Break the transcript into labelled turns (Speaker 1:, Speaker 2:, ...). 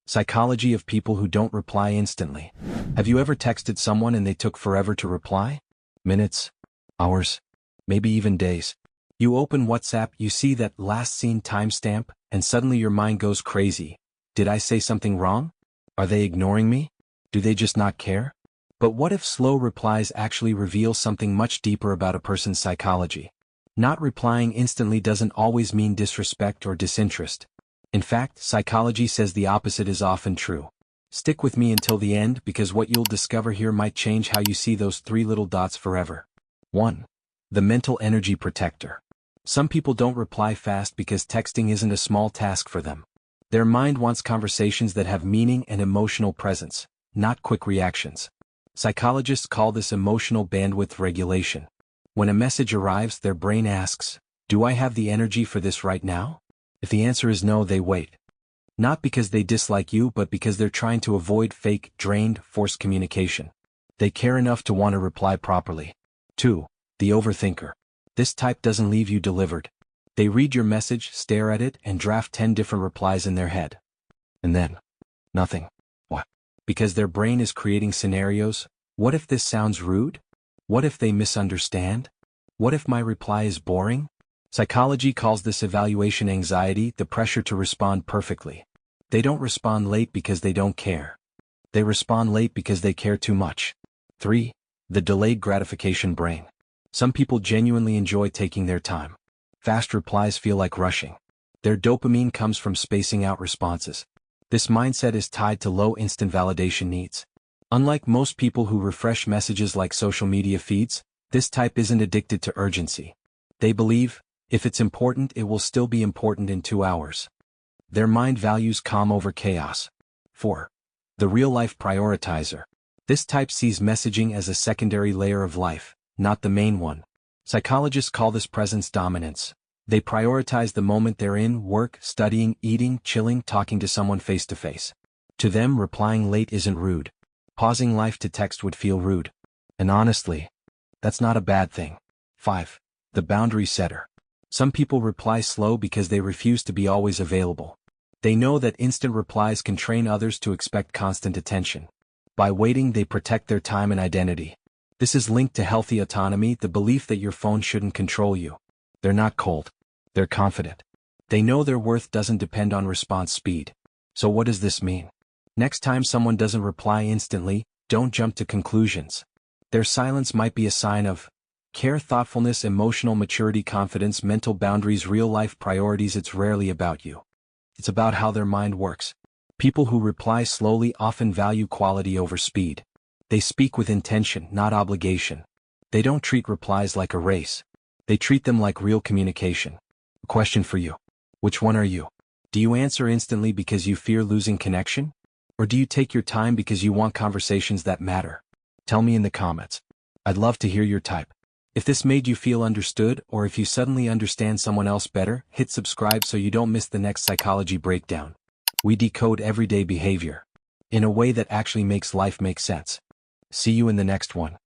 Speaker 1: Psychology of people who don't reply instantly. Have you ever texted someone and they took forever to reply? Minutes? Hours? Maybe even days. You open WhatsApp, you see that last seen timestamp, and suddenly your mind goes crazy. Did I say something wrong? Are they ignoring me? Do they just not care? But what if slow replies actually reveal something much deeper about a person's psychology? Not replying instantly doesn't always mean disrespect or disinterest. In fact, psychology says the opposite is often true. Stick with me until the end because what you'll discover here might change how you see those three little dots forever. 1. The mental energy protector. Some people don't reply fast because texting isn't a small task for them. Their mind wants conversations that have meaning and emotional presence, not quick reactions. Psychologists call this emotional bandwidth regulation. When a message arrives, their brain asks, "Do I have the energy for this right now?" If the answer is no, they wait. Not because they dislike you, but because they're trying to avoid fake, drained, forced communication. They care enough to want to reply properly. 2. The overthinker. This type doesn't leave you delivered. They read your message, stare at it, and draft 10 different replies in their head. And then, nothing. What? Because their brain is creating scenarios. What if this sounds rude? What if they misunderstand? What if my reply is boring? Psychology calls this evaluation anxiety, the pressure to respond perfectly. They don't respond late because they don't care. They respond late because they care too much. 3. The delayed gratification brain. Some people genuinely enjoy taking their time. Fast replies feel like rushing. Their dopamine comes from spacing out responses. This mindset is tied to low instant validation needs. Unlike most people who refresh messages like social media feeds, this type isn't addicted to urgency. They believe, if it's important, it will still be important in 2 hours. Their mind values calm over chaos. 4. The real-life prioritizer. This type sees messaging as a secondary layer of life, not the main one. Psychologists call this presence dominance. They prioritize the moment they're in: work, studying, eating, chilling, talking to someone face-to-face. To them, replying late isn't rude. Pausing life to text would feel rude. And honestly, that's not a bad thing. 5. The boundary setter. Some people reply slow because they refuse to be always available. They know that instant replies can train others to expect constant attention. By waiting, they protect their time and identity. This is linked to healthy autonomy, the belief that your phone shouldn't control you. They're not cold. They're confident. They know their worth doesn't depend on response speed. So what does this mean? Next time someone doesn't reply instantly, don't jump to conclusions. Their silence might be a sign of care, thoughtfulness, emotional maturity, confidence, mental boundaries, real-life priorities. It's rarely about you. It's about how their mind works. People who reply slowly often value quality over speed. They speak with intention, not obligation. They don't treat replies like a race. They treat them like real communication. A question for you. Which one are you? Do you answer instantly because you fear losing connection? Or do you take your time because you want conversations that matter? Tell me in the comments. I'd love to hear your type. If this made you feel understood, or if you suddenly understand someone else better, hit subscribe so you don't miss the next psychology breakdown. We decode everyday behavior in a way that actually makes life make sense. See you in the next one.